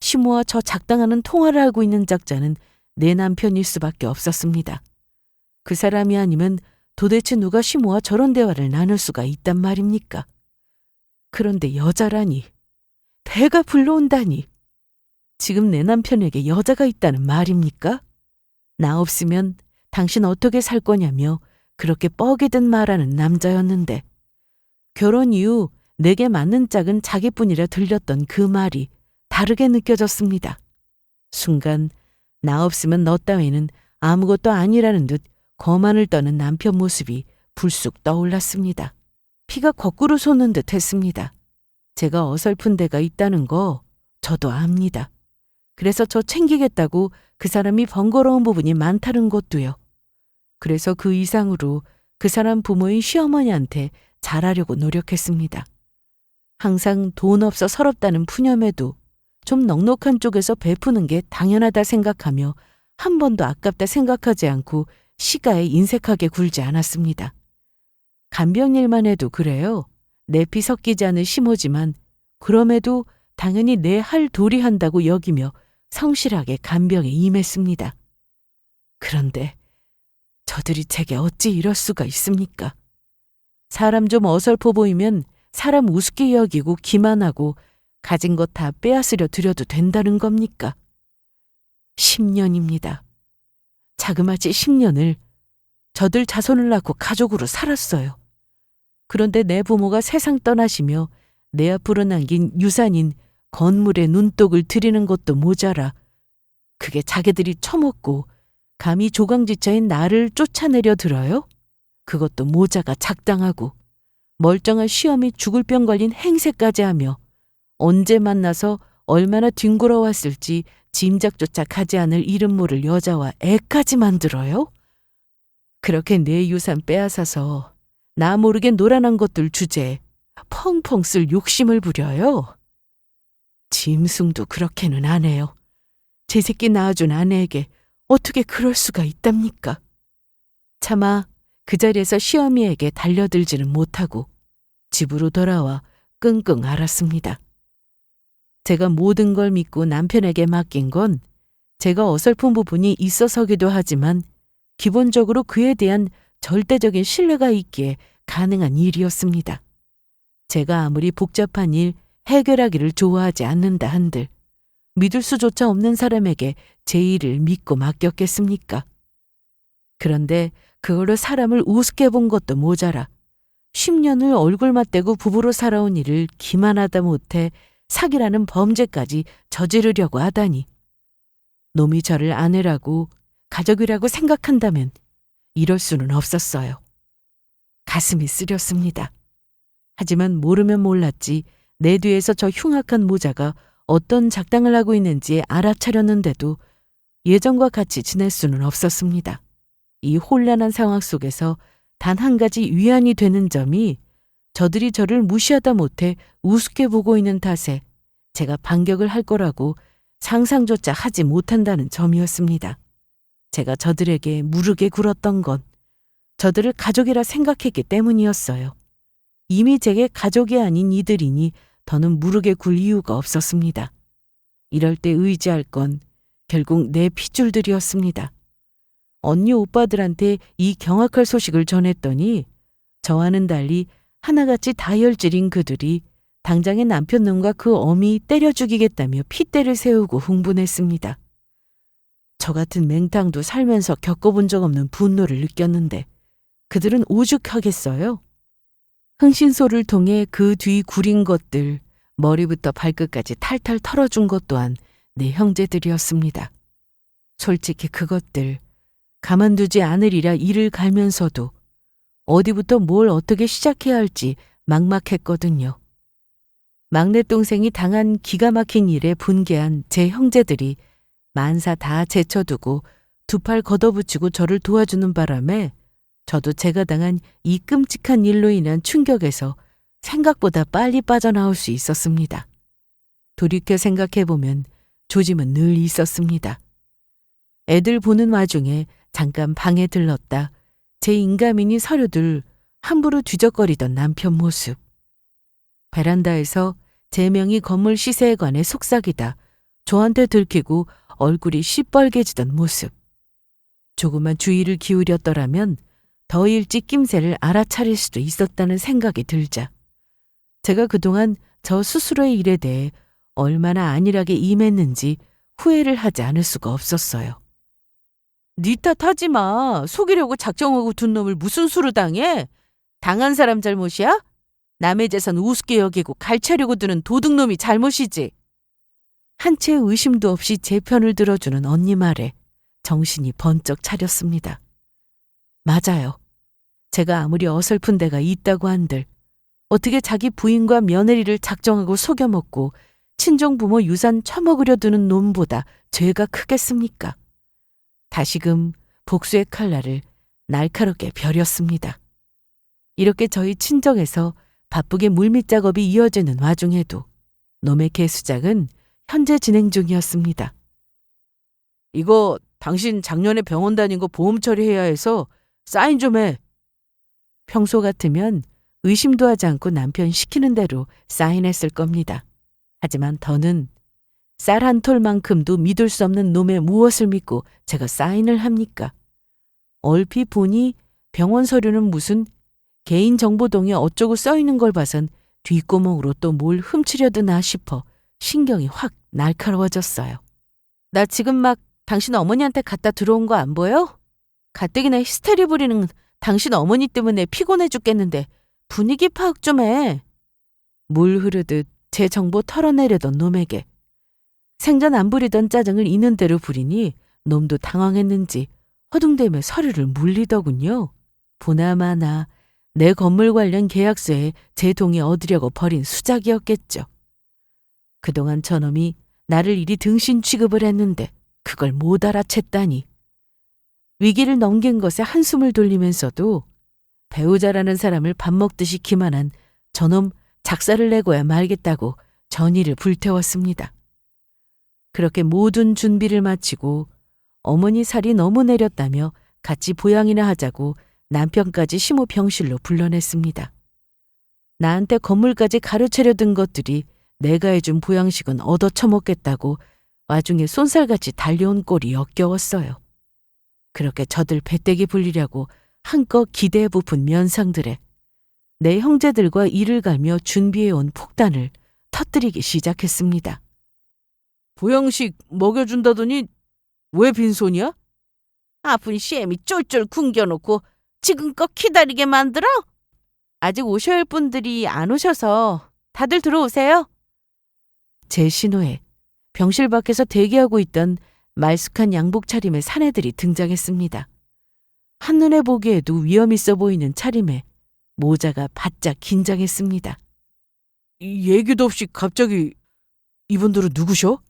시모와 저 작당하는 통화를 하고 있는 작자는 내 남편일 수밖에 없었습니다. 그 사람이 아니면 도대체 누가 시모와 저런 대화를 나눌 수가 있단 말입니까? 그런데 여자라니, 배가 불러온다니. 지금 내 남편에게 여자가 있다는 말입니까? 나 없으면 당신 어떻게 살 거냐며 그렇게 뻐기듯 말하는 남자였는데 결혼 이후 내게 맞는 짝은 자기뿐이라 들렸던 그 말이 다르게 느껴졌습니다. 순간 나 없으면 너 따위는 아무것도 아니라는 듯 거만을 떠는 남편 모습이 불쑥 떠올랐습니다. 피가 거꾸로 솟는 듯 했습니다. 제가 어설픈 데가 있다는 거 저도 압니다. 그래서 저 챙기겠다고 그 사람이 번거로운 부분이 많다는 것도요. 그래서 그 이상으로 그 사람 부모인 시어머니한테 잘하려고 노력했습니다. 항상 돈 없어 서럽다는 푸념에도 좀 넉넉한 쪽에서 베푸는 게 당연하다 생각하며 한 번도 아깝다 생각하지 않고 시가에 인색하게 굴지 않았습니다. 간병일만 해도 그래요. 내 피 섞이지 않은 시모지만 그럼에도 당연히 내 할 도리 한다고 여기며 성실하게 간병에 임했습니다. 그런데 저들이 제게 어찌 이럴 수가 있습니까? 사람 좀 어설퍼 보이면 사람 우습게 여기고 기만하고 가진 것 다 빼앗으려 들여도 된다는 겁니까? 10년입니다. 자그마치 10년을 저들 자손을 낳고 가족으로 살았어요. 그런데 내 부모가 세상 떠나시며 내 앞으로 남긴 유산인 건물에 눈독을 들이는 것도 모자라 그게 자기들이 처먹고 감히 조강지처인 나를 쫓아내려 들어요? 그것도 모자가 작당하고 멀쩡한 시험이 죽을 병 걸린 행세까지 하며 언제 만나서 얼마나 뒹굴어왔을지 짐작조차 가지 않을 이름 모를 여자와 애까지 만들어요? 그렇게 내 유산 빼앗아서 나 모르게 놀아난 것들 주제에 펑펑 쓸 욕심을 부려요? 짐승도 그렇게는 안 해요. 제 새끼 낳아준 아내에게 어떻게 그럴 수가 있답니까? 차마 그 자리에서 시어미에게 달려들지는 못하고 집으로 돌아와 끙끙 앓았습니다. 제가 모든 걸 믿고 남편에게 맡긴 건 제가 어설픈 부분이 있어서기도 하지만 기본적으로 그에 대한 절대적인 신뢰가 있기에 가능한 일이었습니다. 제가 아무리 복잡한 일 해결하기를 좋아하지 않는다 한들 믿을 수조차 없는 사람에게 제 일을 믿고 맡겼겠습니까? 그런데 그걸로 사람을 우습게 본 것도 모자라 10년을 얼굴 맞대고 부부로 살아온 일을 기만하다 못해 사기라는 범죄까지 저지르려고 하다니. 놈이 저를 아내라고 가족이라고 생각한다면 이럴 수는 없었어요. 가슴이 쓰렸습니다. 하지만 모르면 몰랐지 내 뒤에서 저 흉악한 모자가 어떤 작당을 하고 있는지 알아차렸는데도 예전과 같이 지낼 수는 없었습니다. 이 혼란한 상황 속에서 단 한 가지 위안이 되는 점이 저들이 저를 무시하다 못해 우습게 보고 있는 탓에 제가 반격을 할 거라고 상상조차 하지 못한다는 점이었습니다. 제가 저들에게 무르게 굴었던 건 저들을 가족이라 생각했기 때문이었어요. 이미 제게 가족이 아닌 이들이니 더는 무르게 굴 이유가 없었습니다. 이럴 때 의지할 건 결국 내 핏줄들이었습니다. 언니 오빠들한테 이 경악할 소식을 전했더니 저와는 달리 하나같이 다혈질인 그들이 당장의 남편 놈과 그 어미 때려 죽이겠다며 핏대를 세우고 흥분했습니다. 저 같은 맹탕도 살면서 겪어본 적 없는 분노를 느꼈는데 그들은 오죽하겠어요? 흥신소를 통해 그 뒤 구린 것들, 머리부터 발끝까지 탈탈 털어준 것 또한 내 형제들이었습니다. 솔직히 그것들 가만두지 않으리라 이를 갈면서도 어디부터 뭘 어떻게 시작해야 할지 막막했거든요. 막내 동생이 당한 기가 막힌 일에 분개한 제 형제들이 만사 다 제쳐두고 두 팔 걷어붙이고 저를 도와주는 바람에 저도 제가 당한 이 끔찍한 일로 인한 충격에서 생각보다 빨리 빠져나올 수 있었습니다. 돌이켜 생각해보면 조짐은 늘 있었습니다. 애들 보는 와중에 잠깐 방에 들렀다 제 인가민이 서류들 함부로 뒤적거리던 남편 모습. 베란다에서 제 명의 건물 시세에 관해 속삭이다 저한테 들키고 얼굴이 시뻘개지던 모습. 조금만 주의를 기울였더라면 더 일찍 낌새를 알아차릴 수도 있었다는 생각이 들자 제가 그동안 저 스스로의 일에 대해 얼마나 안일하게 임했는지 후회를 하지 않을 수가 없었어요. 네 탓하지 마. 속이려고 작정하고 둔 놈을 무슨 수로 당해? 당한 사람 잘못이야? 남의 재산 우습게 여기고 갈채려고 드는 도둑놈이 잘못이지. 한 채의 의심도 없이 제 편을 들어주는 언니 말에 정신이 번쩍 차렸습니다. 맞아요. 제가 아무리 어설픈 데가 있다고 한들 어떻게 자기 부인과 며느리를 작정하고 속여먹고 친정부모 유산 처먹으려 드는 놈보다 죄가 크겠습니까? 다시금 복수의 칼날을 날카롭게 벼렸습니다. 이렇게 저희 친정에서 바쁘게 물밑 작업이 이어지는 와중에도 놈의 개수작은 현재 진행 중이었습니다. 이거 당신 작년에 병원 다닌 거 보험 처리해야 해서 사인 좀 해. 평소 같으면 의심도 하지 않고 남편 시키는 대로 사인했을 겁니다. 하지만 더는 쌀 한 톨만큼도 믿을 수 없는 놈의 무엇을 믿고 제가 사인을 합니까? 얼핏 보니 병원 서류는 무슨 개인정보동에 어쩌고 써있는 걸 봐선 뒷구멍으로 또 뭘 훔치려 드나 싶어 신경이 확 날카로워졌어요. 나 지금 막 당신 어머니한테 갖다 들어온 거 안 보여? 가뜩이나 히스테리 부리는 당신 어머니 때문에 피곤해 죽겠는데 분위기 파악 좀 해. 물 흐르듯 제 정보 털어내려던 놈에게 생전 안 부리던 짜증을 있는 대로 부리니 놈도 당황했는지 허둥대며 서류를 물리더군요. 보나마나 내 건물 관련 계약서에 제 동의 얻으려고 벌인 수작이었겠죠. 그동안 저놈이 나를 이리 등신 취급을 했는데 그걸 못 알아챘다니. 위기를 넘긴 것에 한숨을 돌리면서도 배우자라는 사람을 밥 먹듯이 기만한 저놈 작사를 내고야 말겠다고 전의를 불태웠습니다. 그렇게 모든 준비를 마치고 어머니 살이 너무 내렸다며 같이 보양이나 하자고 남편까지 심호병실로 불러냈습니다. 나한테 건물까지 가르치려 든 것들이 내가 해준 보양식은 얻어쳐먹겠다고 와중에 쏜살같이 달려온 꼴이 역겨웠어요. 그렇게 저들 배때기 불리려고 한껏 기대에 부푼 면상들에 내 형제들과 이를 갈며 준비해온 폭탄을 터뜨리기 시작했습니다. 보양식 먹여준다더니 왜 빈손이야? 아픈 시애미 쫄쫄 굶겨놓고 지금껏 기다리게 만들어? 아직 오셔야 할 분들이 안 오셔서 다들 들어오세요. 제 신호에 병실 밖에서 대기하고 있던 말쑥한 양복 차림의 사내들이 등장했습니다. 한눈에 보기에도 위험 있어 보이는 차림에 모자가 바짝 긴장했습니다. 얘기도 없이 갑자기 이분들은 누구셔?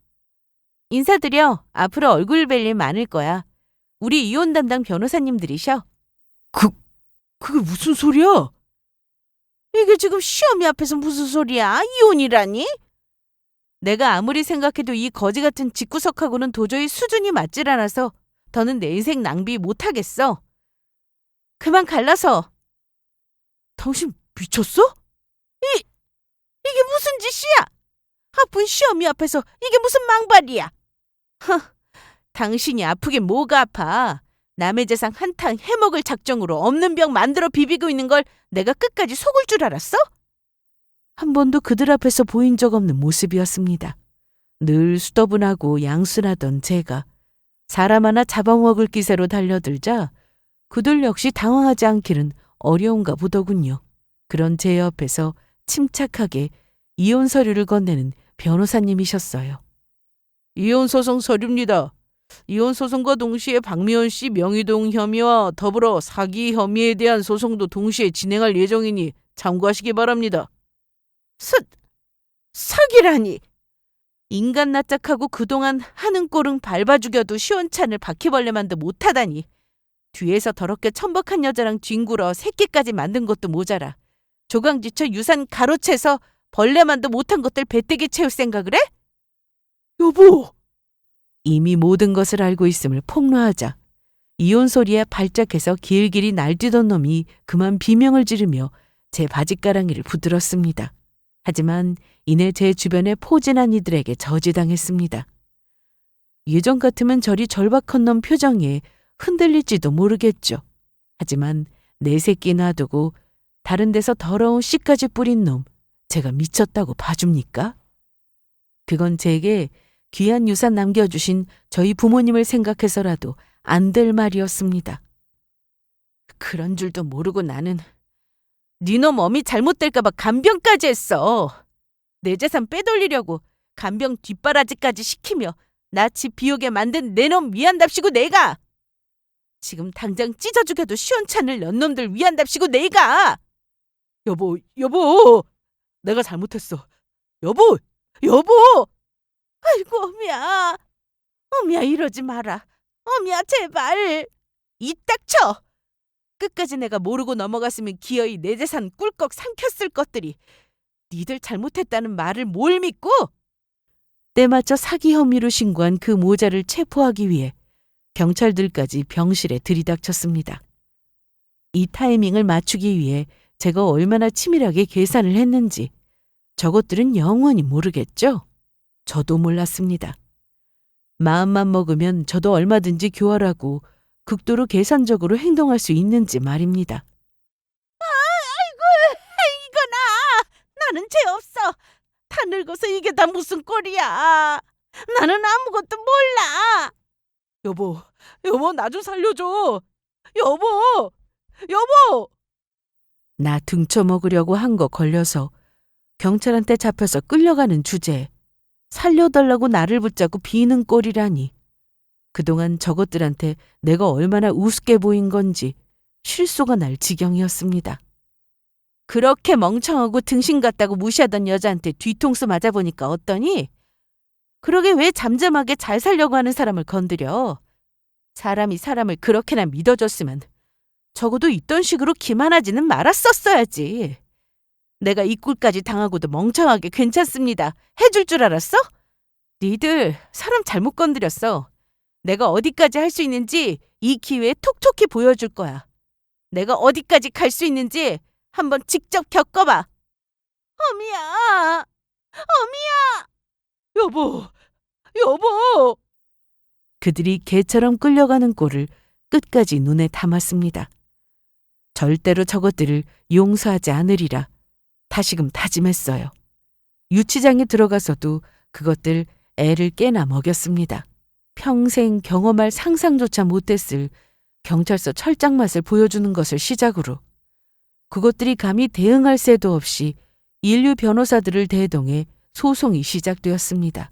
인사드려. 앞으로 얼굴 뵐 일 많을 거야. 우리 이혼 담당 변호사님들이셔. 그게 무슨 소리야? 이게 지금 시어미 앞에서 무슨 소리야? 이혼이라니? 내가 아무리 생각해도 이 거지 같은 집구석하고는 도저히 수준이 맞질 않아서 더는 내 인생 낭비 못하겠어. 그만 갈라서. 당신 미쳤어? 이게 무슨 짓이야? 아픈 시어미 앞에서 이게 무슨 망발이야? 당신이 아프긴 뭐가 아파. 남의 재산 한탕 해먹을 작정으로 없는 병 만들어 비비고 있는 걸 내가 끝까지 속을 줄 알았어? 한 번도 그들 앞에서 보인 적 없는 모습이었습니다. 늘 수더분하고 양순하던 제가 사람 하나 잡아먹을 기세로 달려들자 그들 역시 당황하지 않기는 어려운가 보더군요. 그런 제 옆에서 침착하게 이혼 서류를 건네는 변호사님이셨어요. 이혼 소송 서류입니다. 이혼 소송과 동시에 박미연 씨 명의동 혐의와 더불어 사기 혐의에 대한 소송도 동시에 진행할 예정이니 참고하시기 바랍니다. 사기라니. 인간 낯짝하고 그동안 하는 꼴은 밟아 죽여도 시원찮을 바퀴벌레만도 못하다니. 뒤에서 더럽게 천박한 여자랑 뒹굴어 새끼까지 만든 것도 모자라 조강지처 유산 가로채서 벌레만도 못한 것들 배때기 채울 생각을 해? 여보! 이미 모든 것을 알고 있음을 폭로하자 이혼 소리에 발작해서 길길이 날뛰던 놈이 그만 비명을 지르며 제 바짓가랑이를 부들었습니다. 하지만 이내 제 주변에 포진한 이들에게 저지당했습니다. 예전 같으면 저리 절박한 놈 표정에 흔들릴지도 모르겠죠. 하지만 내 새끼 놔두고 다른 데서 더러운 씨까지 뿌린 놈, 제가 미쳤다고 봐줍니까? 그건 제게 귀한 유산 남겨주신 저희 부모님을 생각해서라도 안 될 말이었습니다. 그런 줄도 모르고 나는 니놈 어미 잘못될까봐 간병까지 했어. 내 재산 빼돌리려고 간병 뒷바라지까지 시키며 나 집 비우게 만든 내 놈 위한답시고 내가! 지금 당장 찢어 죽여도 시원찮을 년놈들 위한답시고 내가! 여보, 내가 잘못했어. 여보! 아이고, 어미야, 이러지 마라. 어미야, 제발. 입 닥쳐. 끝까지 내가 모르고 넘어갔으면 기어이 내 재산 꿀꺽 삼켰을 것들이 니들 잘못했다는 말을 뭘 믿고? 때맞춰 사기 혐의로 신고한 그 모자를 체포하기 위해 경찰들까지 병실에 들이닥쳤습니다. 이 타이밍을 맞추기 위해 제가 얼마나 치밀하게 계산을 했는지 저것들은 영원히 모르겠죠? 저도 몰랐습니다. 마음만 먹으면 저도 얼마든지 교활하고 극도로 계산적으로 행동할 수 있는지 말입니다. 나는 죄 없어. 다 늙어서 이게 다 무슨 꼴이야. 나는 아무것도 몰라. 여보, 나 좀 살려줘. 여보! 나 등쳐먹으려고 한 거 걸려서 경찰한테 잡혀서 끌려가는 주제에 살려달라고 나를 붙잡고 비는 꼴이라니. 그동안 저것들한테 내가 얼마나 우습게 보인 건지 실소가 날 지경이었습니다. 그렇게 멍청하고 등신 같다고 무시하던 여자한테 뒤통수 맞아보니까 어떠니? 그러게 왜 잠잠하게 잘 살려고 하는 사람을 건드려? 사람이 사람을 그렇게나 믿어줬으면 적어도 있던 식으로 기만하지는 말았었어야지. 내가 이 꼴까지 당하고도 멍청하게 괜찮습니다. 해줄 줄 알았어? 니들 사람 잘못 건드렸어. 내가 어디까지 할 수 있는지 이 기회에 톡톡히 보여줄 거야. 내가 어디까지 갈 수 있는지 한번 직접 겪어봐. 어미야! 여보! 그들이 개처럼 끌려가는 꼴을 끝까지 눈에 담았습니다. 절대로 저것들을 용서하지 않으리라 다시금 다짐했어요. 유치장에 들어가서도 그것들 애를 깨나 먹였습니다. 평생 경험할 상상조차 못했을 경찰서 철장 맛을 보여주는 것을 시작으로 그것들이 감히 대응할 새도 없이 인류 변호사들을 대동해 소송이 시작되었습니다.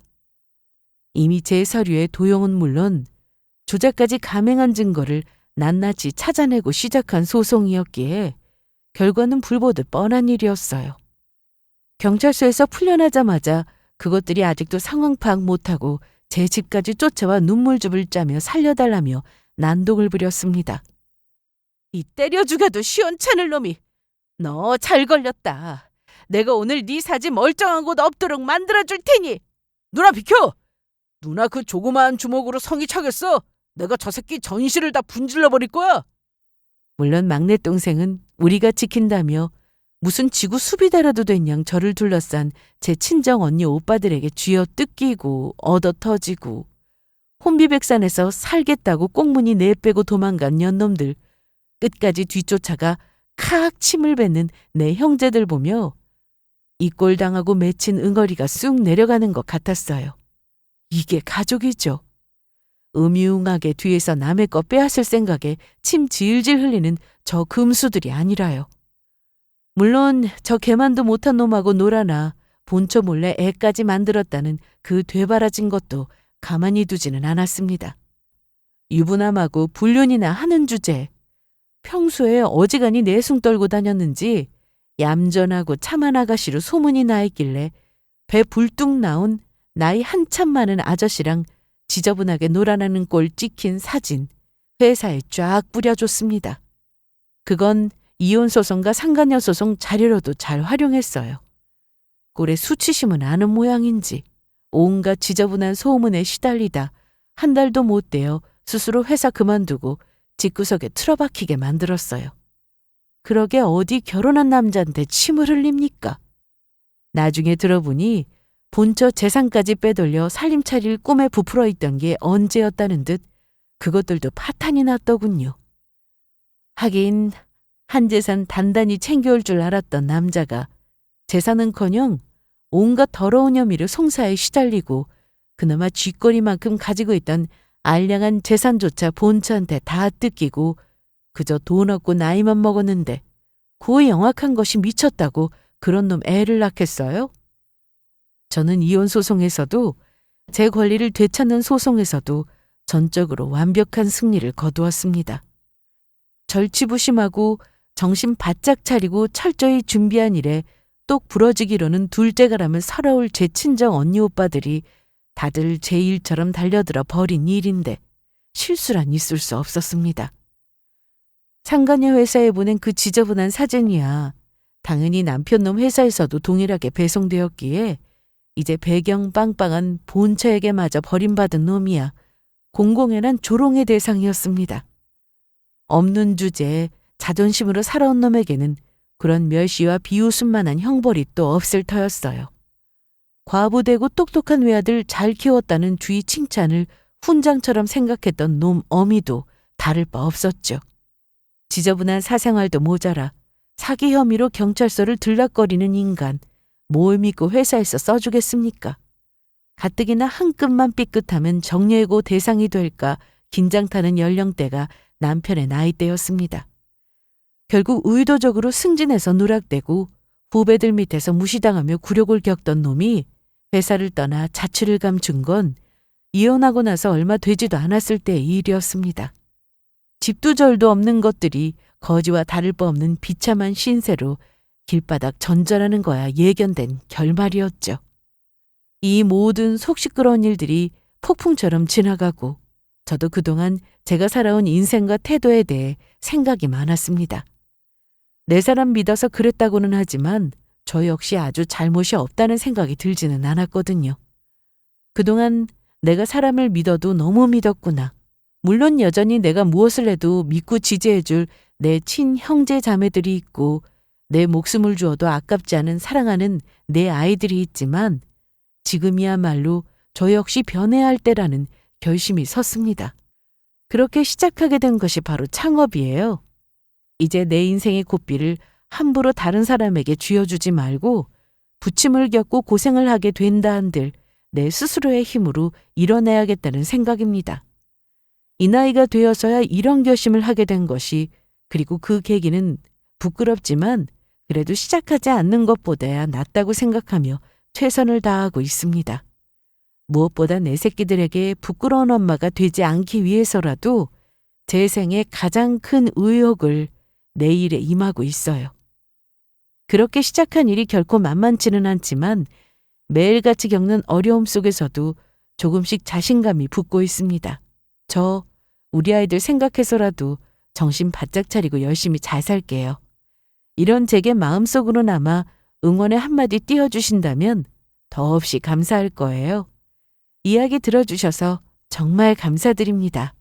이미 제 서류의 도용은 물론 조작까지 감행한 증거를 낱낱이 찾아내고 시작한 소송이었기에 결과는 불보듯 뻔한 일이었어요. 경찰서에서 풀려나자마자 그것들이 아직도 상황 파악 못하고 제 집까지 쫓아와 눈물줍을 짜며 살려달라며 난동을 부렸습니다. 이 때려 죽여도 시원찮을 놈이. 너 잘 걸렸다. 내가 오늘 네 사지 멀쩡한 곳 없도록 만들어줄 테니. 누나 비켜! 누나 그 조그마한 주먹으로 성이 차겠어. 내가 저 새끼 전실을 다 분질러버릴 거야. 물론 막내 동생은 우리가 지킨다며 무슨 지구 수비다라도 된 양 저를 둘러싼 제 친정 언니 오빠들에게 쥐어 뜯기고 얻어 터지고 혼비백산에서 살겠다고 꽁무니 내빼고 도망간 년놈들 끝까지 뒤쫓아가 칵 침을 뱉는 내 형제들 보며 이 꼴 당하고 맺힌 응어리가 쑥 내려가는 것 같았어요. 이게 가족이죠. 음흉하게 뒤에서 남의 거 빼앗을 생각에 침 질질 흘리는 저 금수들이 아니라요. 물론 저 개만도 못한 놈하고 놀아나 본처 몰래 애까지 만들었다는 그 되바라진 것도 가만히 두지는 않았습니다. 유부남하고 불륜이나 하는 주제에 평소에 어지간히 내숭 떨고 다녔는지 얌전하고 참한 아가씨로 소문이 나 있길래 배 불뚝 나온 나이 한참 많은 아저씨랑 지저분하게 놀아나는 꼴 찍힌 사진 회사에 쫙 뿌려줬습니다. 그건 이혼소송과 상간녀 소송 자료로도 잘 활용했어요. 꼴에 수치심은 아는 모양인지 온갖 지저분한 소문에 시달리다 한 달도 못 되어 스스로 회사 그만두고 집구석에 틀어박히게 만들었어요. 그러게 어디 결혼한 남자한테 침을 흘립니까? 나중에 들어보니 본처 재산까지 빼돌려 살림 차릴 꿈에 부풀어 있던 게 언제였다는 듯 그것들도 파탄이 났더군요. 하긴 한 재산 단단히 챙겨올 줄 알았던 남자가 재산은커녕 온갖 더러운 혐의로 송사에 시달리고 그나마 쥐꼬리만큼 가지고 있던 알량한 재산조차 본처한테 다 뜯기고 그저 돈 없고 나이만 먹었는데 그 영악한 것이 미쳤다고 그런 놈 애를 낳겠어요? 저는 이혼 소송에서도 제 권리를 되찾는 소송에서도 전적으로 완벽한 승리를 거두었습니다. 절치부심하고 정신 바짝 차리고 철저히 준비한 일에 똑 부러지기로는 둘째가라면 서러울 제 친정 언니 오빠들이 다들 제 일처럼 달려들어 벌인 일인데 실수란 있을 수 없었습니다. 상간녀 회사에 보낸 그 지저분한 사진이야 당연히 남편놈 회사에서도 동일하게 배송되었기에 이제 배경 빵빵한 본처에게마저 버림받은 놈이야 공공연한 조롱의 대상이었습니다. 없는 주제에 자존심으로 살아온 놈에게는 그런 멸시와 비웃음만한 형벌이 또 없을 터였어요. 과부되고 똑똑한 외아들 잘 키웠다는 주위 칭찬을 훈장처럼 생각했던 놈 어미도 다를 바 없었죠. 지저분한 사생활도 모자라 사기 혐의로 경찰서를 들락거리는 인간 뭘 믿고 회사에서 써주겠습니까? 가뜩이나 한 끗만 삐끗하면 정예고 대상이 될까 긴장 타는 연령대가 남편의 나이대였습니다. 결국 의도적으로 승진해서 누락되고 후배들 밑에서 무시당하며 굴욕을 겪던 놈이 회사를 떠나 자취를 감춘 건 이혼하고 나서 얼마 되지도 않았을 때의 일이었습니다. 집도 절도 없는 것들이 거지와 다를 바 없는 비참한 신세로 길바닥 전전하는 거야 예견된 결말이었죠. 이 모든 속 시끄러운 일들이 폭풍처럼 지나가고 저도 그동안 제가 살아온 인생과 태도에 대해 생각이 많았습니다. 내 사람 믿어서 그랬다고는 하지만 저 역시 아주 잘못이 없다는 생각이 들지는 않았거든요. 그동안 내가 사람을 믿어도 너무 믿었구나. 물론 여전히 내가 무엇을 해도 믿고 지지해줄 내 친형제 자매들이 있고 내 목숨을 주어도 아깝지 않은 사랑하는 내 아이들이 있지만 지금이야말로 저 역시 변해야 할 때라는 결심이 섰습니다. 그렇게 시작하게 된 것이 바로 창업이에요. 이제 내 인생의 고삐를 함부로 다른 사람에게 쥐어주지 말고 부침을 겪고 고생을 하게 된다 한들 내 스스로의 힘으로 이뤄내야겠다는 생각입니다. 이 나이가 되어서야 이런 결심을 하게 된 것이 그리고 그 계기는 부끄럽지만 그래도 시작하지 않는 것보다야 낫다고 생각하며 최선을 다하고 있습니다. 무엇보다 내 새끼들에게 부끄러운 엄마가 되지 않기 위해서라도 제 생의 가장 큰 의욕을 내 일에 임하고 있어요. 그렇게 시작한 일이 결코 만만치는 않지만 매일같이 겪는 어려움 속에서도 조금씩 자신감이 붙고 있습니다. 우리 아이들 생각해서라도 정신 바짝 차리고 열심히 잘 살게요. 이런 제게 마음속으로나마 응원의 한마디 띄워주신다면 더없이 감사할 거예요. 이야기 들어주셔서 정말 감사드립니다.